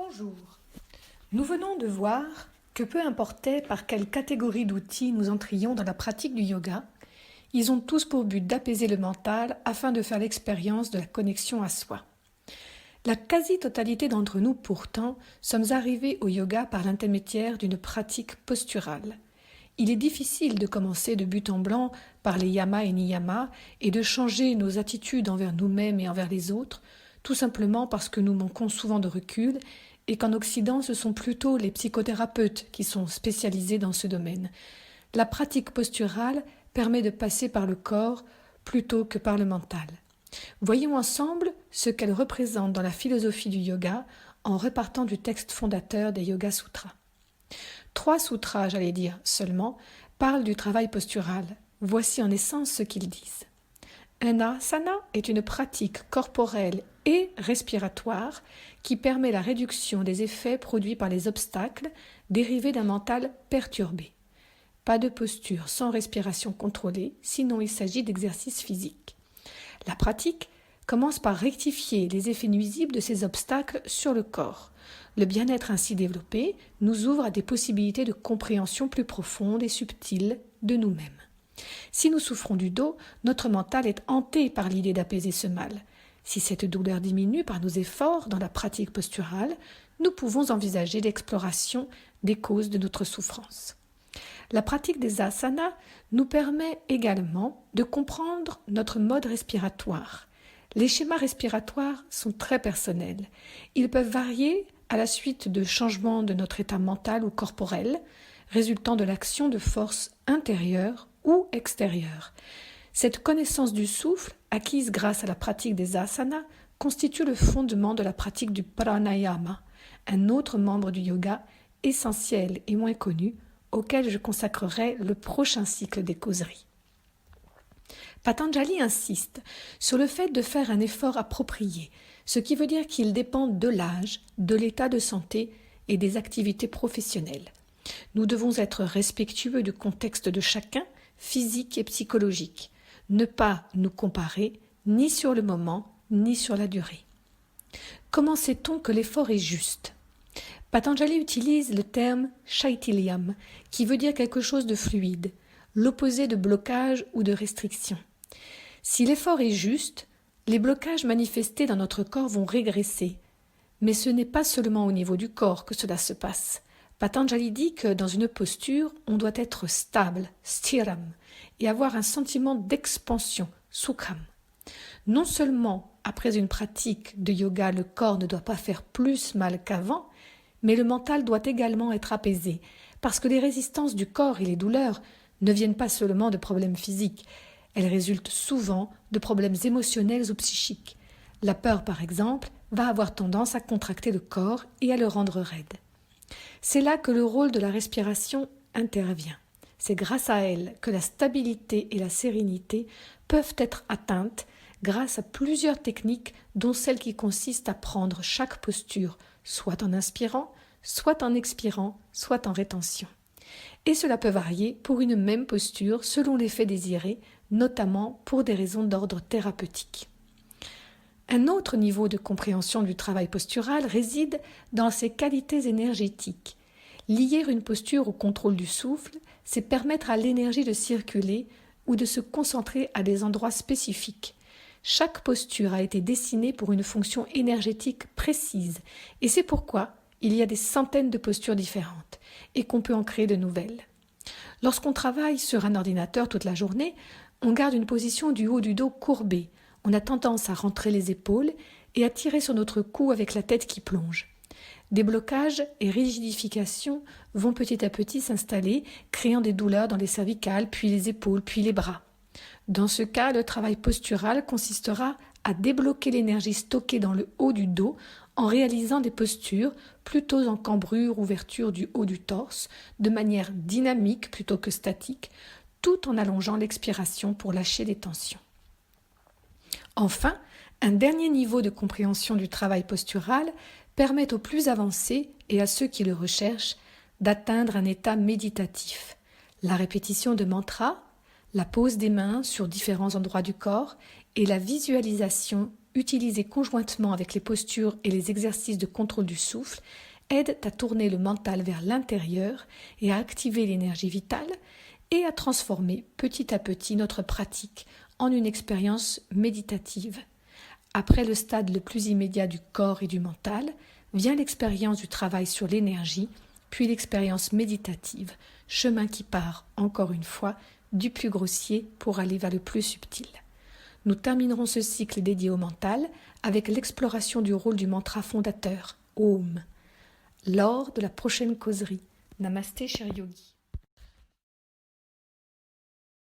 Bonjour. Nous venons de voir que peu importait par quelle catégorie d'outils nous entrions dans la pratique du yoga, ils ont tous pour but d'apaiser le mental afin de faire l'expérience de la connexion à soi. La quasi-totalité d'entre nous, pourtant, sommes arrivés au yoga par l'intermédiaire d'une pratique posturale. Il est difficile de commencer de but en blanc par les yamas et niyamas et de changer nos attitudes envers nous-mêmes et envers les autres, tout simplement parce que nous manquons souvent de recul et qu'en Occident, ce sont plutôt les psychothérapeutes qui sont spécialisés dans ce domaine. La pratique posturale permet de passer par le corps plutôt que par le mental. Voyons ensemble ce qu'elle représente dans la philosophie du yoga en repartant du texte fondateur des Yoga Sutras. 3 sutras, j'allais dire seulement, parlent du travail postural. Voici en essence ce qu'ils disent. Un asana est une pratique corporelle et respiratoire qui permet la réduction des effets produits par les obstacles dérivés d'un mental perturbé. Pas de posture sans respiration contrôlée, sinon il s'agit d'exercices physiques. La pratique commence par rectifier les effets nuisibles de ces obstacles sur le corps. Le bien-être ainsi développé nous ouvre à des possibilités de compréhension plus profondes et subtiles de nous-mêmes. Si nous souffrons du dos, notre mental est hanté par l'idée d'apaiser ce mal. Si cette douleur diminue par nos efforts dans la pratique posturale, nous pouvons envisager l'exploration des causes de notre souffrance. La pratique des asanas nous permet également de comprendre notre mode respiratoire. Les schémas respiratoires sont très personnels. Ils peuvent varier à la suite de changements de notre état mental ou corporel, résultant de l'action de forces intérieures ou extérieures. Cette connaissance du souffle, acquise grâce à la pratique des asanas, constitue le fondement de la pratique du pranayama, un autre membre du yoga essentiel et moins connu, auquel je consacrerai le prochain cycle des causeries. Patanjali insiste sur le fait de faire un effort approprié, ce qui veut dire qu'il dépend de l'âge, de l'état de santé et des activités professionnelles. Nous devons être respectueux du contexte de chacun, physique et psychologique, ne pas nous comparer ni sur le moment ni sur la durée. Comment sait-on que l'effort est juste ? Patanjali utilise le terme shaitilyam, qui veut dire quelque chose de fluide, l'opposé de blocage ou de restriction. Si l'effort est juste, les blocages manifestés dans notre corps vont régresser. Mais ce n'est pas seulement au niveau du corps que cela se passe. Patanjali dit que dans une posture, on doit être stable, sthiram, et avoir un sentiment d'expansion, sukham. Non seulement, après une pratique de yoga, le corps ne doit pas faire plus mal qu'avant, mais le mental doit également être apaisé, parce que les résistances du corps et les douleurs ne viennent pas seulement de problèmes physiques, elles résultent souvent de problèmes émotionnels ou psychiques. La peur, par exemple, va avoir tendance à contracter le corps et à le rendre raide. C'est là que le rôle de la respiration intervient. C'est grâce à elle que la stabilité et la sérénité peuvent être atteintes grâce à plusieurs techniques, dont celle qui consiste à prendre chaque posture, soit en inspirant, soit en expirant, soit en rétention. Et cela peut varier pour une même posture selon l'effet désiré, notamment pour des raisons d'ordre thérapeutique. Un autre niveau de compréhension du travail postural réside dans ses qualités énergétiques. Lier une posture au contrôle du souffle, c'est permettre à l'énergie de circuler ou de se concentrer à des endroits spécifiques. Chaque posture a été dessinée pour une fonction énergétique précise, et c'est pourquoi il y a des centaines de postures différentes, et qu'on peut en créer de nouvelles. Lorsqu'on travaille sur un ordinateur toute la journée, on garde une position du haut du dos courbée. On a tendance à rentrer les épaules et à tirer sur notre cou avec la tête qui plonge. Des blocages et rigidifications vont petit à petit s'installer, créant des douleurs dans les cervicales, puis les épaules, puis les bras. Dans ce cas, le travail postural consistera à débloquer l'énergie stockée dans le haut du dos en réalisant des postures plutôt en cambrure, ouverture du haut du torse, de manière dynamique plutôt que statique, tout en allongeant l'expiration pour lâcher les tensions. Enfin, un dernier niveau de compréhension du travail postural permet aux plus avancés et à ceux qui le recherchent d'atteindre un état méditatif. La répétition de mantras, la pose des mains sur différents endroits du corps et la visualisation utilisés conjointement avec les postures et les exercices de contrôle du souffle, aident à tourner le mental vers l'intérieur et à activer l'énergie vitale et à transformer petit à petit notre pratique en une expérience méditative. Après le stade le plus immédiat du corps et du mental, vient l'expérience du travail sur l'énergie, puis l'expérience méditative, chemin qui part, encore une fois, du plus grossier pour aller vers le plus subtil. Nous terminerons ce cycle dédié au mental avec l'exploration du rôle du mantra fondateur, Om, lors de la prochaine causerie. Namasté, cher yogi.